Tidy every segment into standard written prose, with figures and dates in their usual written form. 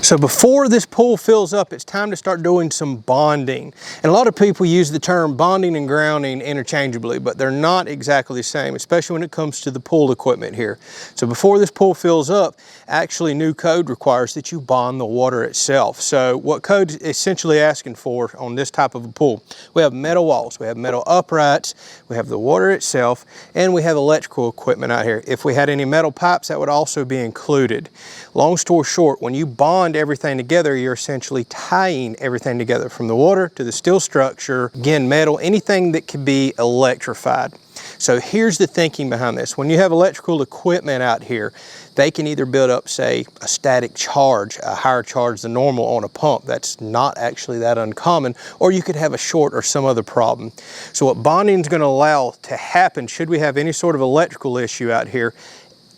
So before this pool fills up, it's time to start doing some bonding. And a lot of people use the term bonding and grounding interchangeably, but they're not exactly the same, especially when it comes to the pool equipment here. So before this pool fills up, actually new code requires that you bond the water itself. So what code is essentially asking for on this type of a pool? We have metal walls, we have metal uprights, we have the water itself, and we have electrical equipment out here. If we had any metal pipes, that would also be included. Long story short, when you bond everything together, you're essentially tying everything together from the water to the steel structure, again, metal, anything that can be electrified. So here's the thinking behind this. When you have electrical equipment out here, they can either build up, say, a static charge, a higher charge than normal on a pump. That's not actually that uncommon, or you could have a short or some other problem. So what bonding is going to allow to happen, should we have any sort of electrical issue out here,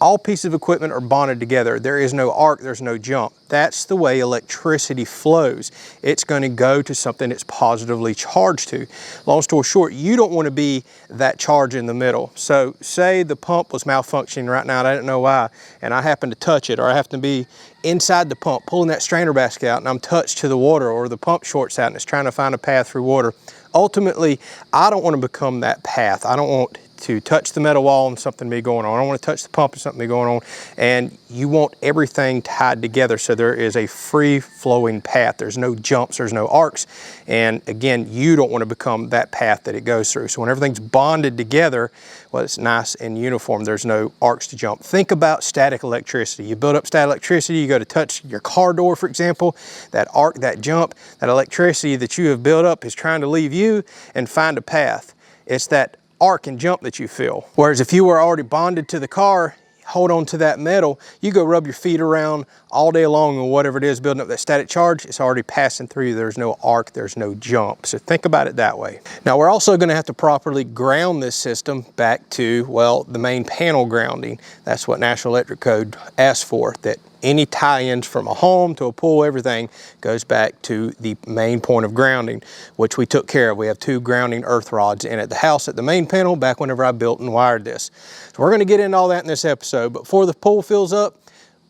all pieces of equipment are bonded together. There is no arc, there's no jump. That's the way electricity flows. It's going to go to something it's positively charged to. Long story short, you don't want to be that charge in the middle. So say the pump was malfunctioning right now and I didn't know why, and I happen to touch it, or I happen to be inside the pump pulling that strainer basket out and I'm touched to the water, or the pump shorts out and it's trying to find a path through water. Ultimately, I don't want to become that path. I don't want to touch the metal wall and something be going on. I don't want to touch the pump and something be going on. And you want everything tied together so there is a free flowing path. There's no jumps, there's no arcs. And again, you don't want to become that path that it goes through. So when everything's bonded together, well, it's nice and uniform. There's no arcs to jump. Think about static electricity. You build up static electricity, you go to touch your car door, for example, that arc, that jump, that electricity that you have built up is trying to leave you and find a path. It's that arc and jump that you feel. Whereas if you were already bonded to the car, hold on to that metal, you go rub your feet around all day long or whatever it is, building up that static charge, it's already passing through you. There's no arc, there's no jump. So think about it that way. Now we're also going to have to properly ground this system back to, well, the main panel grounding. That's what National Electric Code asks for, that any tie-ins from a home to a pool, everything goes back to the main point of grounding, which we took care of. We have 2 grounding earth rods in at the house at the main panel back whenever I built and wired this. So we're going to get into all that in this episode, but before the pool fills up,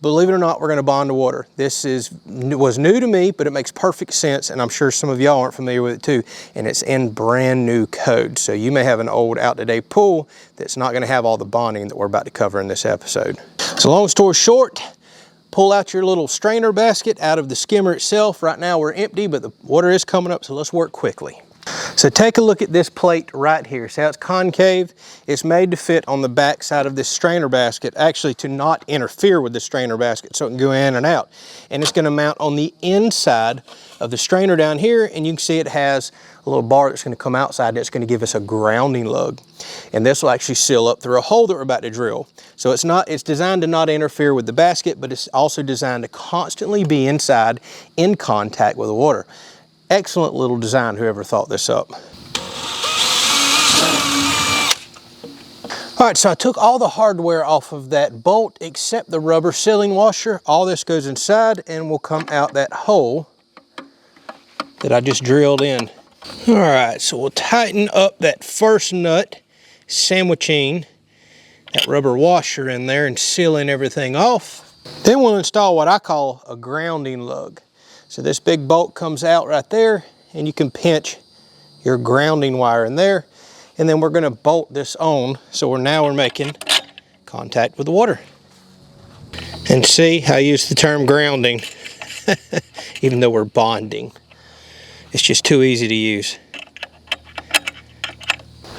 believe it or not, we're going to bond the water. This was new to me, but it makes perfect sense, and I'm sure some of y'all aren't familiar with it too, and it's in brand new code. So you may have an old out-to-date pool that's not going to have all the bonding that we're about to cover in this episode. So long story short, pull out your little strainer basket out of the skimmer itself. Right now we're empty, but the water is coming up, so let's work quickly. So take a look at this plate right here. See how it's concave? It's made to fit on the back side of this strainer basket, actually to not interfere with the strainer basket so it can go in and out. And it's going to mount on the inside of the strainer down here, and you can see it has a little bar that's going to come outside that's going to give us a grounding lug. And this will actually seal up through a hole that we're about to drill. So it's designed to not interfere with the basket, but it's also designed to constantly be inside in contact with the water. Excellent little design, whoever thought this up. All right, so I took all the hardware off of that bolt except the rubber sealing washer. All this goes inside and will come out that hole that I just drilled in. All right, so we'll tighten up that first nut, sandwiching that rubber washer in there and sealing everything off. Then we'll install what I call a grounding lug. So this big bolt comes out right there, and you can pinch your grounding wire in there, and then we're going to bolt this on, so we're making contact with the water. And see, I use the term grounding, even though we're bonding. It's just too easy to use.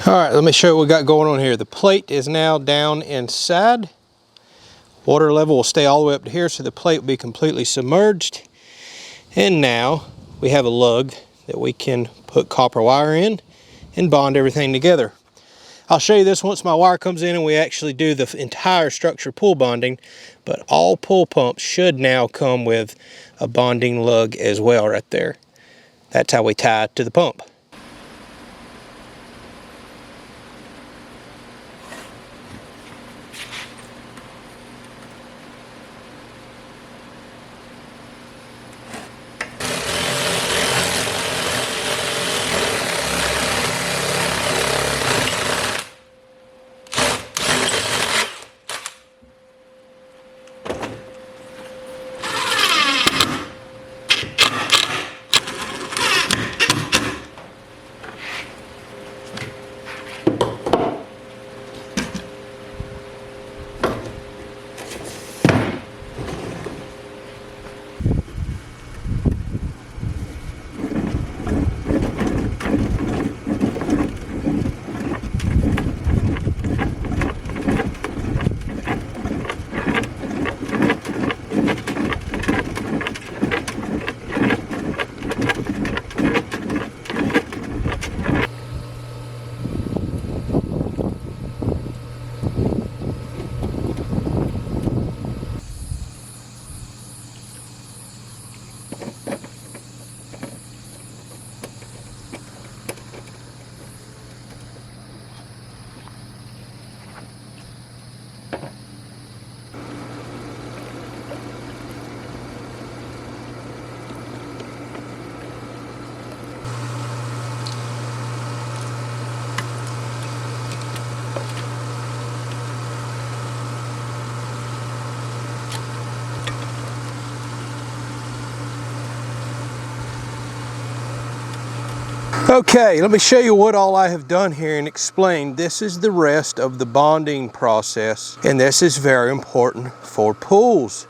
All right, let me show you what we got going on here. The plate is now down inside. Water level will stay all the way up to here, so the plate will be completely submerged. And now we have a lug that we can put copper wire in and bond everything together. I'll show you this once my wire comes in and we actually do the entire structure pool bonding, but all pool pumps should now come with a bonding lug as well right there. That's how we tie it to the pump. Okay, let me show you what all I have done here and explain. This is the rest of the bonding process, and this is very important for pools.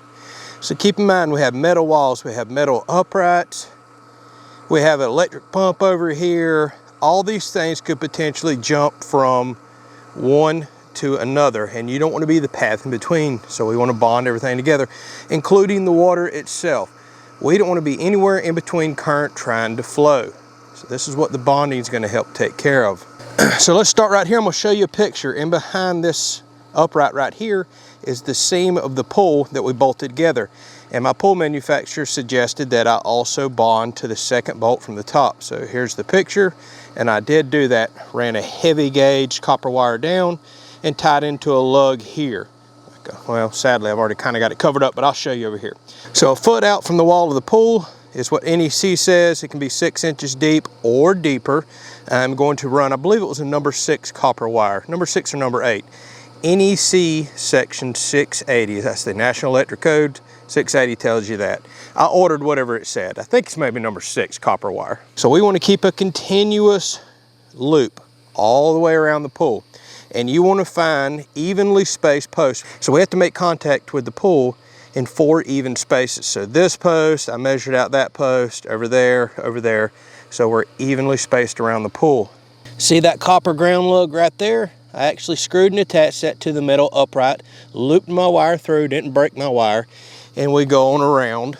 So keep in mind, we have metal walls, we have metal uprights, we have an electric pump over here. All these things could potentially jump from one to another, and you don't want to be the path in between, so we want to bond everything together, including the water itself. We don't want to be anywhere in between current trying to flow. So this is what the bonding is going to help take care of. So let's start right here. I'm going to show you a picture. And behind this upright right here is the seam of the pull that we bolted together. And my pull manufacturer suggested that I also bond to the second bolt from the top. So here's the picture, and I did do that. Ran a heavy gauge copper wire down and tied into a lug here. Well, sadly, I've already kind of got it covered up, but I'll show you over here. So a foot out from the wall of the pool is what NEC says. It can be 6 inches deep or deeper. I'm going to run, I believe it was a number 6 copper wire, number 6 or number 8. NEC section 680, that's the National Electric Code, 680 tells you that. I ordered whatever it said. I think it's maybe number 6 copper wire. So we want to keep a continuous loop all the way around the pool. And you want to find evenly spaced posts. So we have to make contact with the pool in 4 even spaces. So this post, I measured out that post, over there. So we're evenly spaced around the pool. See that copper ground lug right there? I actually screwed and attached that to the metal upright, looped my wire through, didn't break my wire, and we go on around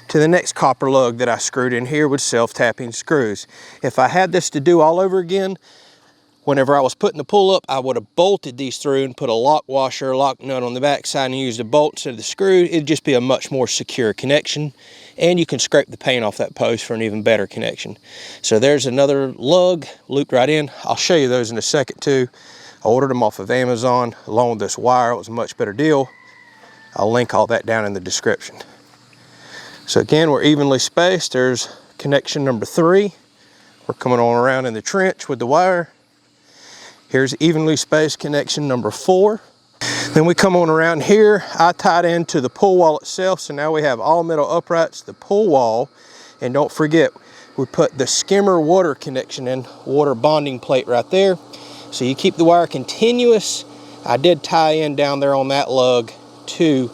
to the next copper lug that I screwed in here with self-tapping screws. If I had this to do all over again, whenever I was putting the pull up, I would have bolted these through and put a lock washer, lock nut on the back side and used a bolt instead of the screw. It'd just be a much more secure connection, and you can scrape the paint off that post for an even better connection. So there's another lug looped right in. I'll show you those in a second too. I ordered them off of Amazon along with this wire. It was a much better deal. I'll link all that down in the description. So again, we're evenly spaced. There's connection number 3. We're coming on around in the trench with the wire. Here's evenly spaced connection number 4. Then we come on around here. I tied into the pull wall itself, so now we have all metal uprights, the pull wall, and don't forget, we put the skimmer water connection in, water bonding plate right there. So you keep the wire continuous. I did tie in down there on that lug to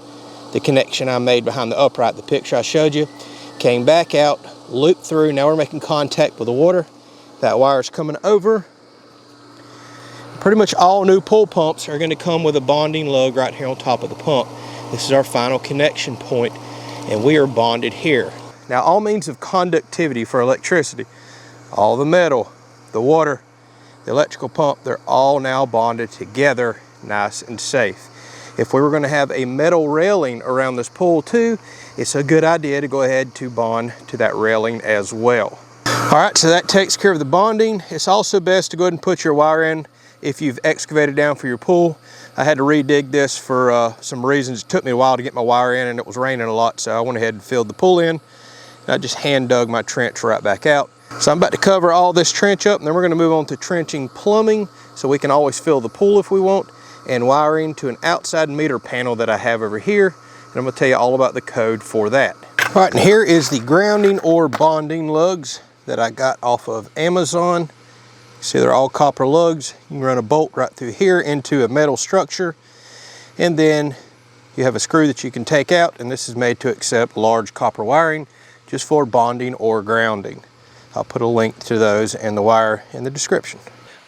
the connection I made behind the upright, the picture I showed you. Came back out, looped through, now we're making contact with the water. That wire is coming over. Pretty much all new pool pumps are going to come with a bonding lug right here on top of the pump. This is our final connection point, and we are bonded here. Now, all means of conductivity for electricity, all the metal, the water, the electrical pump, they're all now bonded together, nice and safe. If we were going to have a metal railing around this pool too, it's a good idea to go ahead to bond to that railing as well. All right, so that takes care of the bonding. It's also best to go ahead and put your wire in if you've excavated down for your pool. I had to redig this for some reasons. It took me a while to get my wire in, and it was raining a lot, so I went ahead and filled the pool in. And I just hand dug my trench right back out. So I'm about to cover all this trench up, and then we're gonna move on to trenching plumbing, so we can always fill the pool if we want, and wiring to an outside meter panel that I have over here. And I'm gonna tell you all about the code for that. All right, and here is the grounding or bonding lugs that I got off of Amazon. See, they're all copper lugs. You can run a bolt right through here into a metal structure, and then you have a screw that you can take out, and this is made to accept large copper wiring just for bonding or grounding. I'll put a link to those and the wire in the description.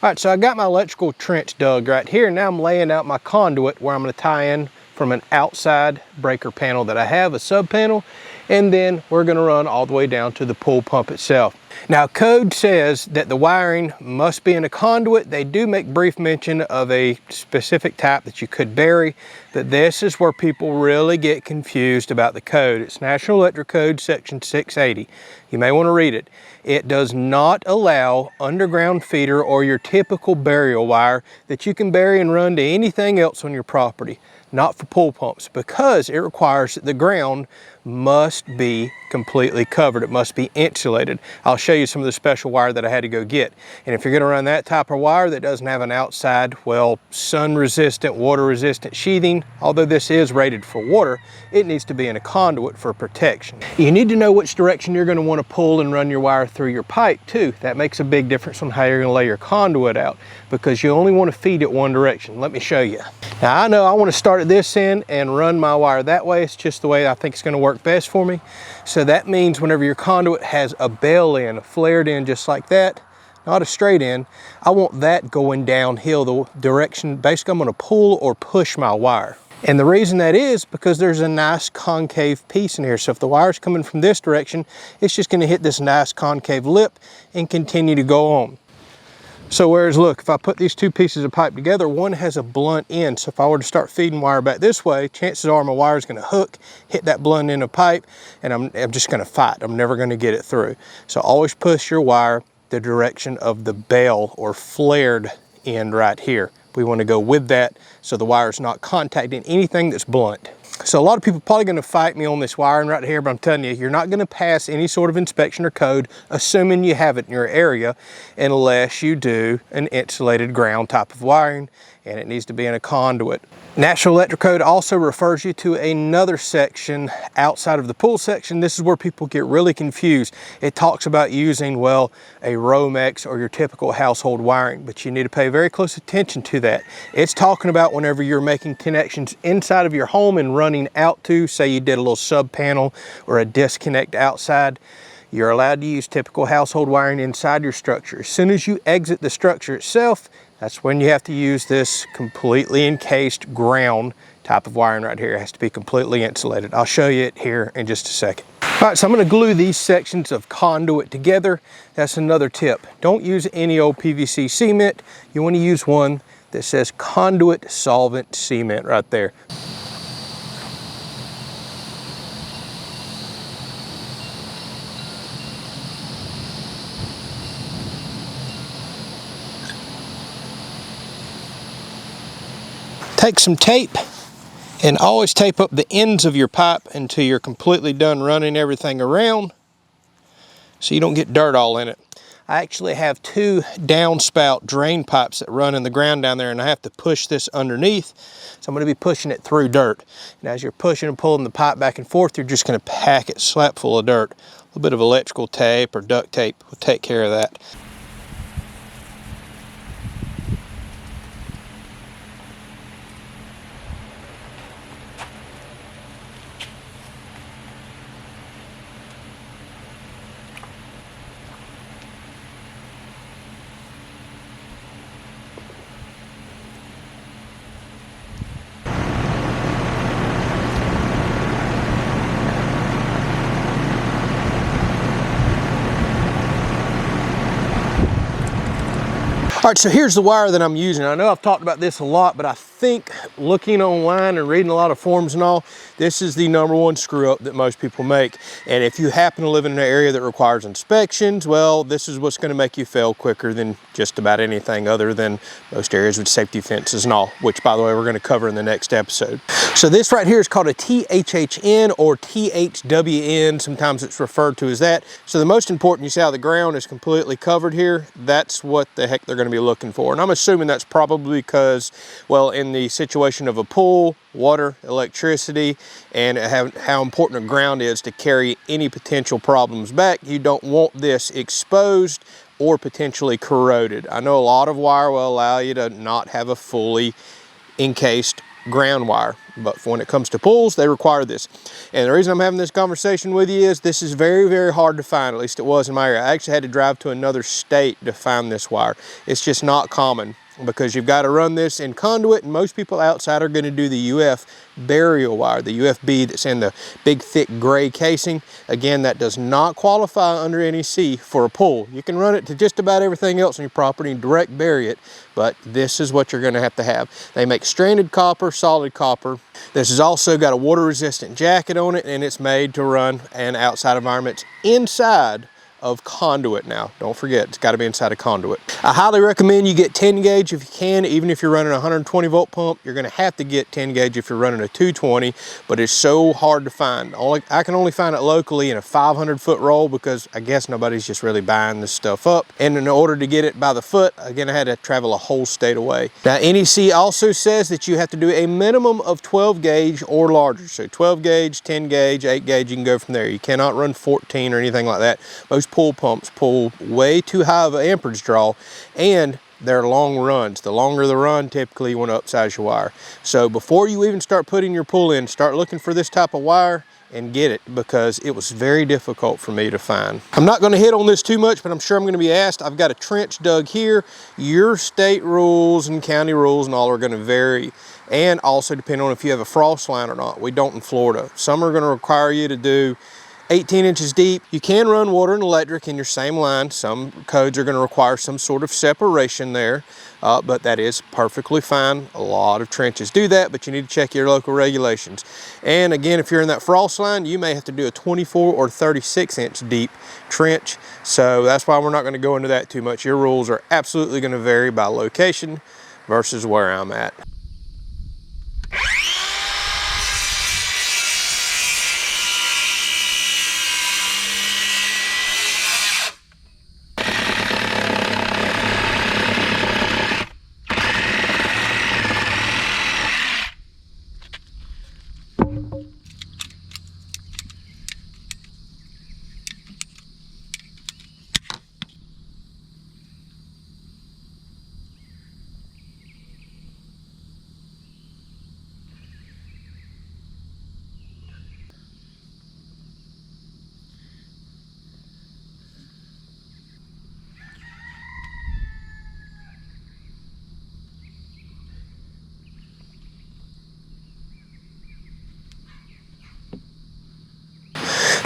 All right, so I got my electrical trench dug right here. Now I'm laying out my conduit where I'm going to tie in from an outside breaker panel that I have, a sub panel, and then we're going to run all the way down to the pool pump itself. Now, code says that the wiring must be in a conduit. They do make brief mention of a specific type that you could bury, but this is where people really get confused about the code. It's National Electric Code section 680. You may want to read it. It does not allow underground feeder or your typical burial wire that you can bury and run to anything else on your property, not for pool pumps, because it requires that the ground must be completely covered. It must be insulated. I'll show you some of the special wire that I had to go get. And if you're going to run that type of wire that doesn't have an outside, well, sun resistant, water resistant sheathing, although this is rated for water, it needs to be in a conduit for protection. You need to know which direction you're going to want to pull and run your wire through your pipe too. That makes a big difference on how you're going to lay your conduit out, because you only want to feed it one direction. Let me show you. Now, I know I want to start at this end and run my wire that way. It's just the way I think it's going to work best for me. So that means whenever your conduit has a bell end, a flared end just like that, not a straight end, I want that going downhill the direction. Basically, I'm going to pull or push my wire. And the reason that is because there's a nice concave piece in here. So if the wire's coming from this direction, it's just going to hit this nice concave lip and continue to go on. So whereas look, if I put these two pieces of pipe together, one has a blunt end. So if I were to start feeding wire back this way, chances are my wire is going to hook, hit that blunt end of pipe, and I'm just going to fight. I'm never going to get it through. So always push your wire the direction of the bell or flared end right here. We want to go with that so the wire is not contacting anything that's blunt. So a lot of people are probably going to fight me on this wiring right here, but I'm telling you, you're not going to pass any sort of inspection or code, assuming you have it in your area, unless you do an insulated ground type of wiring, and it needs to be in a conduit. National Electric Code also refers you to another section outside of the pool section. This is where people get really confused. It talks about using, well, a Romex or your typical household wiring, but you need to pay very close attention to that. It's talking about whenever you're making connections inside of your home and running out to, say you did a little sub panel or a disconnect outside, you're allowed to use typical household wiring inside your structure. As soon as you exit the structure itself, that's when you have to use this completely encased ground type of wiring right here. It has to be completely insulated. I'll show you it here in just a second. All right, so I'm going to glue these sections of conduit together. That's another tip. Don't use any old PVC cement. You want to use one that says conduit solvent cement right there. Take some tape and always tape up the ends of your pipe until you're completely done running everything around so you don't get dirt all in it. I actually have two downspout drain pipes that run in the ground down there, and I have to push this underneath, so I'm going to be pushing it through dirt. And as you're pushing and pulling the pipe back and forth, you're just going to pack it slap full of dirt. A little bit of electrical tape or duct tape will take care of that. All right, so here's the wire that I'm using. I know I've talked about this a lot, but I think looking online and reading a lot of forums and all, this is the #1 screw up that most people make. And if you happen to live in an area that requires inspections, well, this is what's going to make you fail quicker than just about anything other than most areas with safety fences and all, which, by the way, we're going to cover in the next episode. So this right here is called a THHN or THWN. Sometimes it's referred to as that. So the most important, you see how the ground is completely covered here? That's what the heck they're going to be looking for. And I'm assuming that's probably because, well, in the situation of a pool, water, electricity, and how important the ground is to carry any potential problems back, you don't want this exposed or potentially corroded. I know a lot of wire will allow you to not have a fully encased ground wire, but when it comes to pools, they require this. And the reason I'm having this conversation with you is this is very, very hard to find. At least it was in my area. I actually had to drive to another state to find this wire. It's just not common. because you've got to run this in conduit, and most people outside are going to do the UF burial wire, the UFB that's in the big thick gray casing. Again, that does not qualify under NEC for a pull. You can run it to just about everything else on your property and direct bury it, but this is what you're going to have. They make stranded copper, solid copper. This has also got a water resistant jacket on it, and it's made to run in outside environments inside of conduit. Now, don't forget, it's got to be inside a conduit. I highly recommend you get 10 gauge if you can. Even if you're running a 120 volt pump, you're going to have to get 10 gauge if you're running a 220, but it's so hard to find. I can only find it locally in a 500-foot roll, because I guess nobody's just really buying this stuff up. And in order to get it by the foot, again, I had to travel a whole state away. Now, NEC also says that you have to do a minimum of 12 gauge or larger. So 12 gauge, 10 gauge, 8 gauge, you can go from there. You cannot run 14 or anything like that. Most pool pumps pull way too high of an amperage draw, and they're long runs. The longer the run, typically you want to upsize your wire. So before you even start putting your pull in, start looking for this type of wire and get it, because it was very difficult for me to find. I'm not going to hit on this too much, but I'm sure I'm going to be asked. I've got a trench dug here. Your state rules and county rules and all are going to vary, and also depend on if you have a frost line or not. We don't in Florida. Some are going to require you to do 18 inches deep. You can run water and electric in your same line. Some codes are going to require some sort of separation there, but that is perfectly fine. A lot of trenches do that, but you need to check your local regulations. And again, if you're in that frost line, you may have to do a 24 or 36 inch deep trench. So that's why we're not going to go into that too much. Your rules are absolutely going to vary by location versus where I'm at.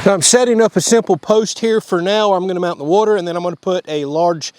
So I'm setting up a simple post here for now. I'm going to mount the water, and then I'm going to put a large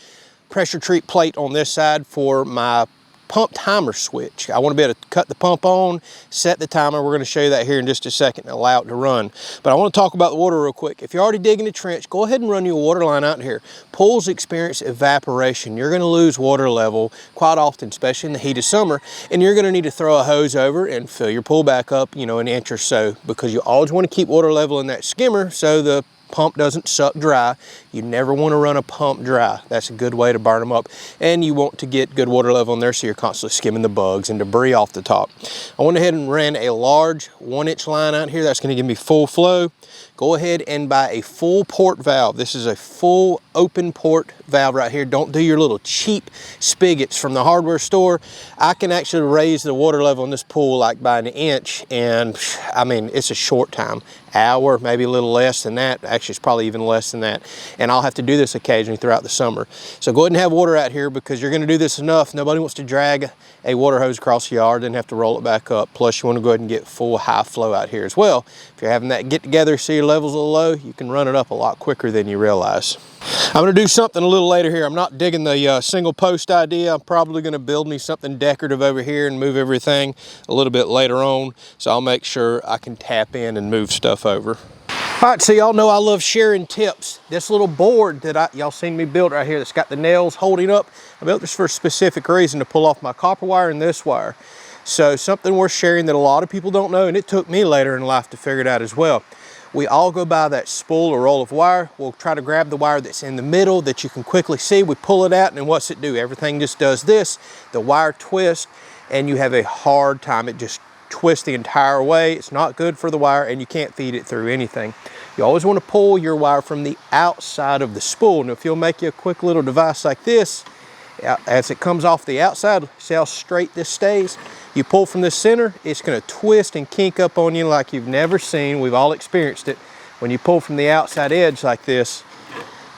pressure treat plate on this side for my pump timer switch. I want to be able to cut the pump on, set the timer. We're going to show you that here in just a second and allow it to run. But I want to talk about the water real quick. If you're already digging a trench, go ahead and run your water line out here. Pools experience evaporation. You're going to lose water level quite often, especially in the heat of summer, and you're going to need to throw a hose over and fill your pool back up, you know, an inch or so, because you always want to keep water level in that skimmer so the pump doesn't suck dry. You never want to run a pump dry. That's a good way to burn them up. And you want to get good water level in there, so you're constantly skimming the bugs and debris off the top. I went ahead and ran a large 1-inch line out here. That's going to give me full flow. Go ahead and buy a full port valve. This is a full open port valve right here. Don't do your little cheap spigots from the hardware store. I can actually raise the water level in this pool like by an inch, and I mean, it's a short time. Hour, maybe a little less than that. Actually, it's probably even less than that. And I'll have to do this occasionally throughout the summer. So go ahead and have water out here, because you're going to do this enough. Nobody wants to drag a water hose across the yard, then have to roll it back up. Plus, you want to go ahead and get full high flow out here as well. If you're having that get together, see your levels a little low, you can run it up a lot quicker than you realize. I'm going to do something a little later here. I'm not digging the single post idea. I'm probably going to build me something decorative over here and move everything a little bit later on. So I'll make sure I can tap in and move stuff over. All right, so y'all know I love sharing tips. This little board that y'all seen me build right here that's got the nails holding up, I built this for a specific reason, to pull off my copper wire and this wire. So something worth sharing that a lot of people don't know, and it took me later in life to figure it out as well. We all go by that spool or roll of wire. We'll try to grab the wire that's in the middle that you can quickly see. We pull it out, and then what's it do? Everything just does this. The wire twists, and you have a hard time. It just twists the entire way. It's not good for the wire, and you can't feed it through anything. You always want to pull your wire from the outside of the spool. Now, if you'll make you a quick little device like this, as it comes off the outside, see how straight this stays? You pull from the center, it's going to twist and kink up on you like you've never seen. We've all experienced it. When you pull from the outside edge like this,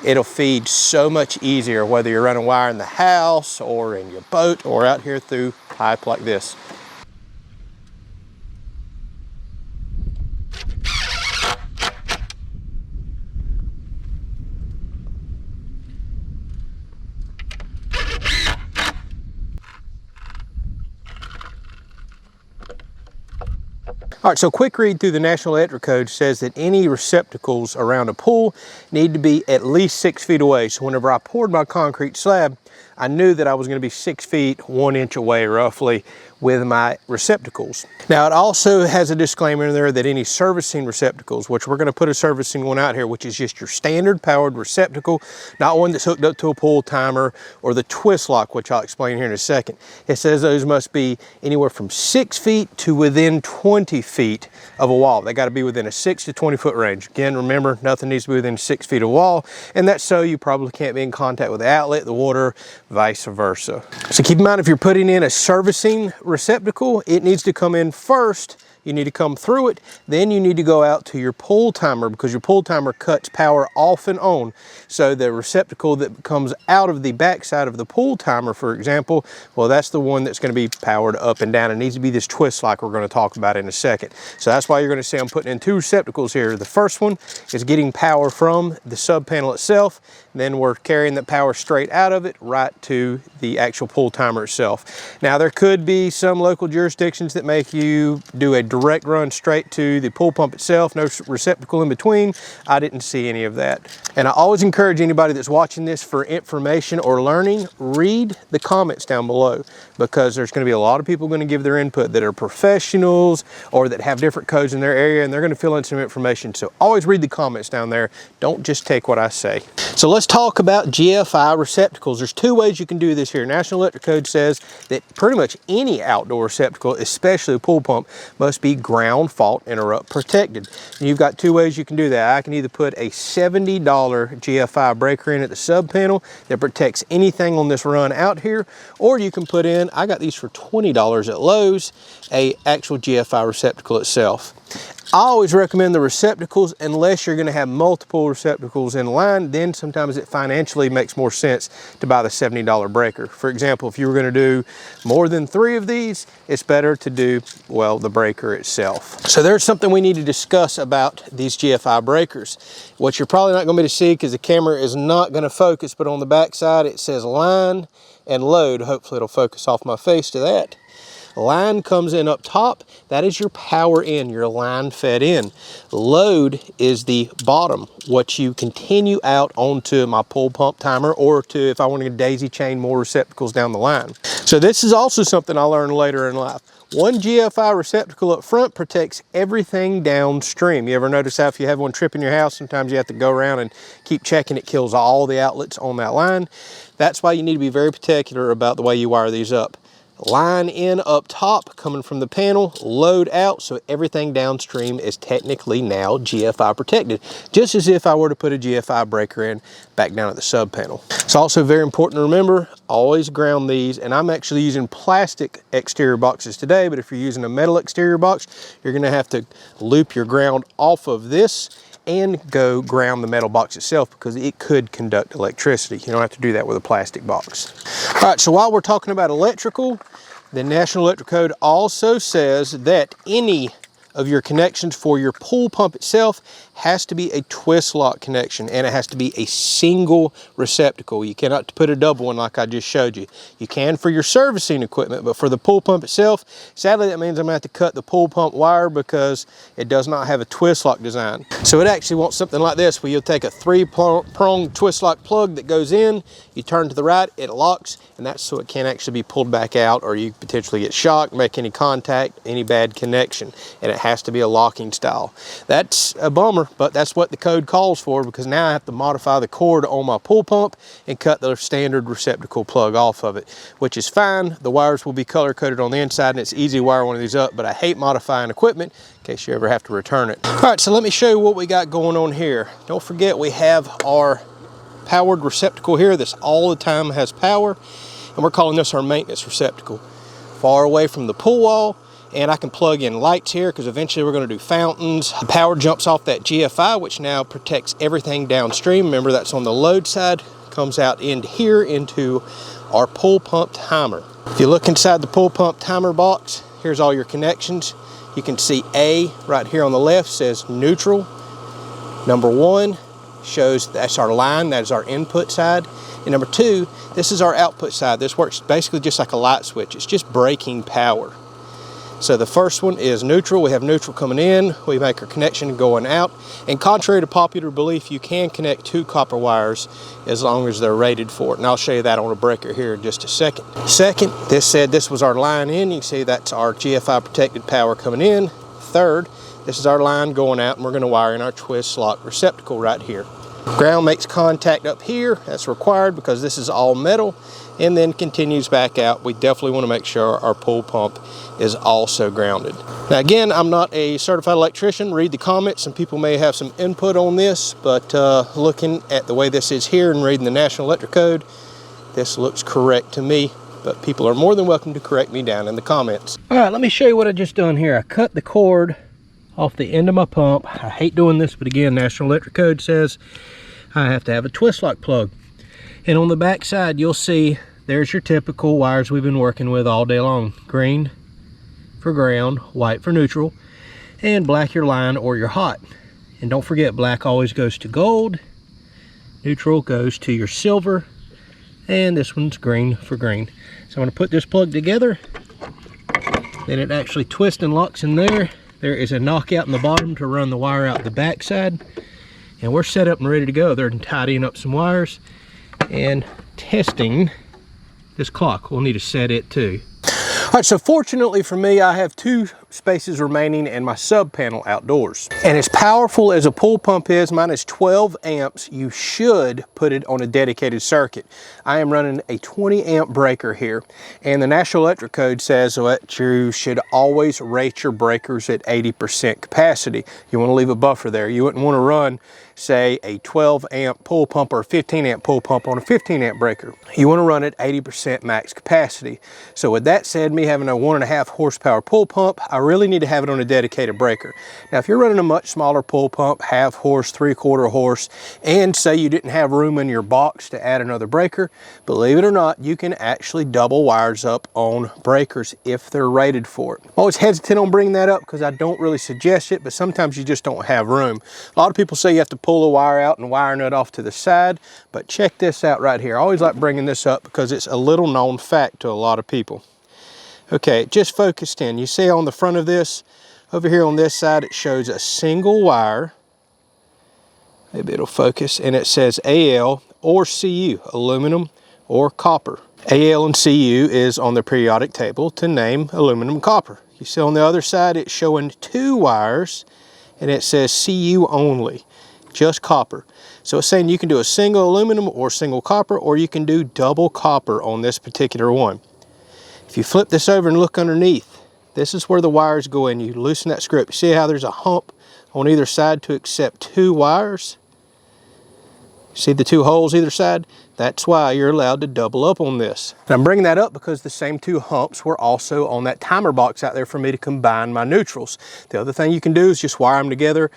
it'll feed so much easier, whether you're running wire in the house or in your boat or out here through pipe like this. All right, so quick read through the National Electric Code says that any receptacles around a pool need to be at least 6 feet away. So whenever I poured my concrete slab, I knew that I was going to be 6 feet, 1 inch away roughly with my receptacles. Now it also has a disclaimer in there that any servicing receptacles, which we're going to put a servicing one out here, which is just your standard powered receptacle, not one that's hooked up to a pull timer or the twist lock, which I'll explain here in a second. It says those must be anywhere from 6 feet to within 20 feet of a wall. They got to be within a 6 to 20 foot range. Again, remember, nothing needs to be within 6 feet of wall, and that's so you probably can't be in contact with the outlet, the water, vice versa. So keep in mind, if you're putting in a servicing receptacle, it needs to come in first. You need to come through it, then you need to go out to your pull timer, because your pull timer cuts power off and on. So the receptacle that comes out of the backside of the pull timer, for example, well, that's the one that's going to be powered up and down. It needs to be this twist like we're going to talk about in a second. So that's why you're going to see I'm putting in 2 receptacles here. The first one is getting power from the sub panel itself, then we're carrying the power straight out of it right to the actual pull timer itself. Now there could be some local jurisdictions that make you do a direct run straight to the pool pump itself, no receptacle in between. I didn't see any of that. And I always encourage anybody that's watching this for information or learning, read the comments down below, because there's going to be a lot of people going to give their input that are professionals or that have different codes in their area, and they're going to fill in some information. So always read the comments down there. Don't just take what I say. So let's talk about GFI receptacles. There's 2 ways you can do this here. National Electric Code says that pretty much any outdoor receptacle, especially a pool pump, must be ground fault interrupt protected. And you've got 2 ways you can do that. I can either put a $70 GFI breaker in at the sub panel that protects anything on this run out here, or you can put in, I got these for $20 at Lowe's, a actual GFI receptacle itself. I always recommend the receptacles unless you're going to have multiple receptacles in line. Then sometimes it financially makes more sense to buy the $70 breaker. For example, if you were going to do more than 3 of these, it's better to do, well, the breaker itself. So there's something we need to discuss about these GFI breakers. What you're probably not going to be able to see because the camera is not going to focus, but on the back side it says line and load. Hopefully it'll focus off my face to that. Line comes in up top. That is your power in, your line fed in. Load is the bottom, what you continue out onto my pull pump timer, or to, if I want to daisy chain more receptacles down the line. So this is also something I learned later in life. One GFI receptacle up front protects everything downstream. You ever notice how if you have one trip in your house, sometimes you have to go around and keep checking, it kills all the outlets on that line. That's why you need to be very particular about the way you wire these up. Line in up top coming from the panel, load out, so everything downstream is technically now GFI protected, just as if I were to put a GFI breaker in back down at the sub panel. It's also very important to remember, always ground these, and I'm actually using plastic exterior boxes today, but if you're using a metal exterior box, you're going to have to loop your ground off of this and go ground the metal box itself, because it could conduct electricity. You don't have to do that with a plastic box. All right, so while we're talking about electrical, the National Electric Code also says that any of your connections for your pool pump itself has to be a twist lock connection, and it has to be a single receptacle. You cannot put a double one like I just showed you. You can for your servicing equipment, but for the pool pump itself, sadly that means I'm gonna have to cut the pool pump wire because it does not have a twist lock design. So it actually wants something like this, where you'll take a 3-prong twist lock plug that goes in, you turn to the right, it locks, and that's so it can't actually be pulled back out, or you potentially get shocked, make any contact, any bad connection, and it has to be a locking style. That's a bummer, but that's what the code calls for, because now I have to modify the cord on my pool pump and cut the standard receptacle plug off of it, which is fine. The wires will be color coded on the inside, and it's easy to wire one of these up, but I hate modifying equipment in case you ever have to return it. All right, so let me show you what we got going on here. Don't forget, we have our powered receptacle here. This all the time has power, and we're calling this our maintenance receptacle. Far away from the pool wall, and I can plug in lights here because eventually we're going to do fountains. The power jumps off that GFI, which now protects everything downstream. Remember, that's on the load side, comes out in here into our pool pump timer. If you look inside the pool pump timer box, here's all your connections. You can see A right here on the left says neutral. Number 1 shows that's our line, that is our input side. And number 2, this is our output side. This works basically just like a light switch. It's just breaking power. So the first one is neutral. We have neutral coming in. We make our connection going out. And contrary to popular belief, you can connect 2 copper wires as long as they're rated for it. And I'll show you that on a breaker here in just a second. Second, this said this was our line in. You can see that's our GFI protected power coming in. Third, this is our line going out, and we're going to wire in our twist lock receptacle right here. Ground makes contact up here. That's required because this is all metal, and then continues back out. We definitely want to make sure our pool pump is also grounded. Now again, I'm not a certified electrician. Read the comments. Some people may have some input on this, but looking at the way this is here and reading the National Electric Code, this looks correct to me, but people are more than welcome to correct me down in the comments. All right, let me show you what I just done here. I cut the cord off the end of my pump. I hate doing this, but again, National Electric Code says I have to have a twist lock plug. And on the back side, you'll see there's your typical wires we've been working with all day long. Green for ground, white for neutral, and black your line or your hot. And don't forget, black always goes to gold, neutral goes to your silver, and this one's green for green. So I'm going to put this plug together, then it actually twists and locks in there. There is a knockout in the bottom to run the wire out the back side. And we're set up and ready to go. They're tidying up some wires and testing this clock. We'll need to set it too. All right, so fortunately for me, I have 2 spaces remaining in my sub panel outdoors. And as powerful as a pool pump is, mine is 12 amps. You should put it on a dedicated circuit. I am running a 20 amp breaker here, and the National Electric Code says that you should always rate your breakers at 80% capacity. You want to leave a buffer there. You wouldn't want to run, say, a 12 amp pool pump or a 15 amp pool pump on a 15 amp breaker. You want to run at 80% max capacity. So with that said, me having a 1.5 horsepower pool pump, I really need to have it on a dedicated breaker. Now, if you're running a much smaller pool pump, 1/2 horse, 3/4 horse, and say you didn't have room in your box to add another breaker, believe it or not, you can actually double wires up on breakers if they're rated for it. I'm always hesitant on bringing that up because I don't really suggest it, but sometimes you just don't have room. A lot of people say you have to pull a wire out and wire nut off to the side, but check this out right here. I always like bringing this up because it's a little known fact to a lot of people. Okay, just focused in. You see on the front of this, over here on this side, it shows a single wire. Maybe it'll focus, and it says AL or CU, aluminum or copper. AL and CU is on the periodic table to name aluminum copper. You see on the other side, it's showing 2 wires, and it says CU only, just copper. So it's saying you can do a single aluminum or single copper, or you can do double copper on this particular one. If you flip this over and look underneath, this is where the wires go in. You loosen that screw up. You see how there's a hump on either side to accept 2 wires? See the 2 holes either side? That's why you're allowed to double up on this. And I'm bringing that up because the same 2 humps were also on that timer box out there for me to combine my neutrals. The other thing you can do is just wire them together,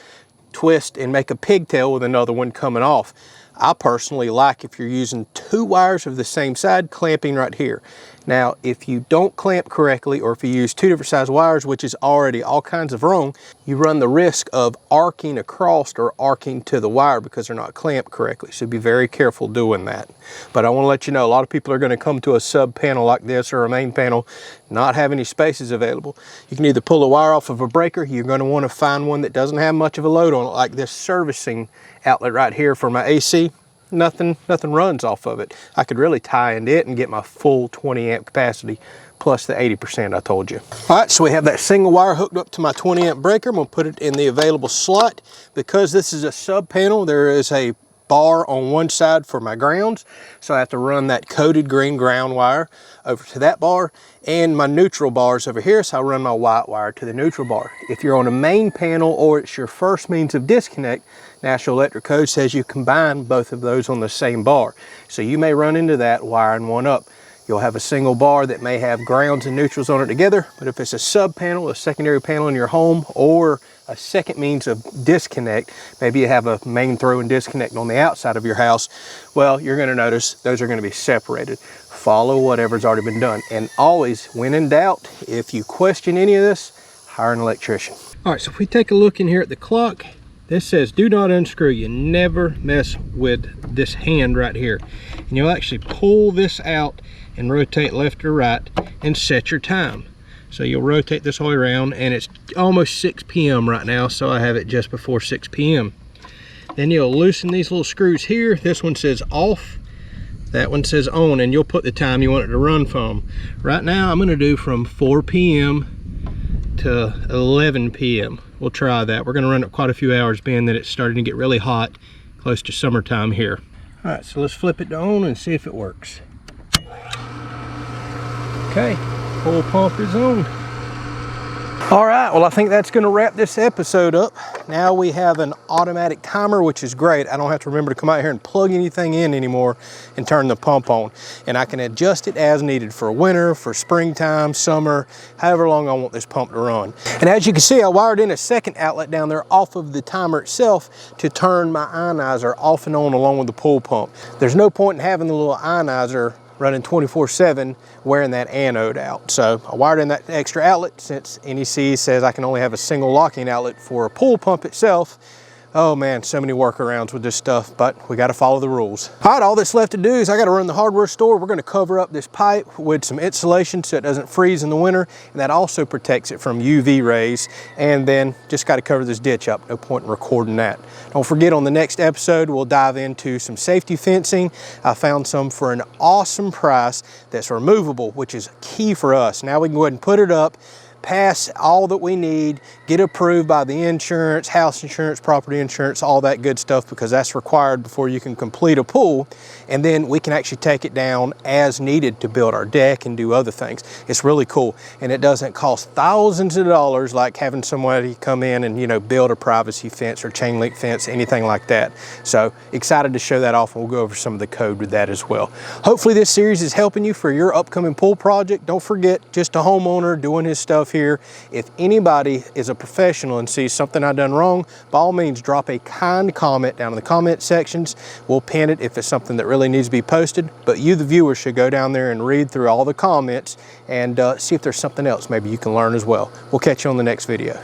twist, and make a pigtail with another one coming off. I personally like, if you're using 2 wires of the same side, clamping right here. Now, if you don't clamp correctly, or if you use 2 different size wires, which is already all kinds of wrong, you run the risk of arcing across or arcing to the wire because they're not clamped correctly. So be very careful doing that. But I want to let you know, a lot of people are going to come to a sub panel like this or a main panel, not have any spaces available. You can either pull a wire off of a breaker. You're going to want to find one that doesn't have much of a load on it, like this servicing outlet right here for my AC. Nothing runs off of it. I could really tie into it and get my full 20 amp capacity plus the 80% I told you. All right, so we have that single wire hooked up to my 20 amp breaker. I'm gonna put it in the available slot. Because this is a sub panel, there is a bar on one side for my grounds, so I have to run that coated green ground wire over to that bar, and my neutral bars over here, so I run my white wire to the neutral bar. If you're on a main panel or it's your first means of disconnect, National Electric Code says you combine both of those on the same bar. So you may run into that wiring one up. You'll have a single bar that may have grounds and neutrals on it together, but if it's a sub panel, a secondary panel in your home, or a second means of disconnect, maybe you have a main throw and disconnect on the outside of your house, well, you're gonna notice those are gonna be separated. Follow whatever's already been done. And always, when in doubt, if you question any of this, hire an electrician. All right, so if we take a look in here at the clock, this says do not unscrew. You never mess with this hand right here. And you'll actually pull this out and rotate left or right and set your time. So you'll rotate this all around, and it's almost 6 p.m. right now, so I have it just before 6 p.m. Then you'll loosen these little screws here. This one says off, that one says on, and you'll put the time you want it to run from. Right now I'm gonna do from 4 p.m. to 11 p.m. We'll try that. We're gonna run it quite a few hours, being that it's starting to get really hot, close to summertime here. All right, so let's flip it to on and see if it works. Okay, full pump is on. All right, well, I think that's gonna wrap this episode up. Now we have an automatic timer, which is great. I don't have to remember to come out here and plug anything in anymore and turn the pump on. And I can adjust it as needed for winter, for springtime, summer, however long I want this pump to run. And as you can see, I wired in a second outlet down there off of the timer itself to turn my ionizer off and on along with the pool pump. There's no point in having the little ionizer running 24/7 wearing that anode out. So I wired in that extra outlet since NEC says I can only have a single locking outlet for a pool pump itself. Oh man, so many workarounds with this stuff, but we got to follow the rules. All right, all that's left to do is I got to run the hardware store. We're going to cover up this pipe with some insulation so it doesn't freeze in the winter, and that also protects it from UV rays. And then just got to cover this ditch up. No point in recording that. Don't forget, on the next episode, we'll dive into some safety fencing. I found some for an awesome price that's removable, which is key for us. Now we can go ahead and put it up, pass all that we need, get approved by the insurance, house insurance, property insurance, all that good stuff, because that's required before you can complete a pool. And then we can actually take it down as needed to build our deck and do other things. It's really cool. And it doesn't cost thousands of dollars like having somebody come in and, you know, build a privacy fence or chain link fence, anything like that. So excited to show that off, and we'll go over some of the code with that as well. Hopefully this series is helping you for your upcoming pool project. Don't forget, just a homeowner doing his stuff here. If anybody is a professional and sees something I've done wrong, by all means drop a kind comment down in the comment sections. We'll pin it if it's something that really needs to be posted, but you, the viewer, should go down there and read through all the comments and see if there's something else maybe you can learn as well. We'll catch you on the next video.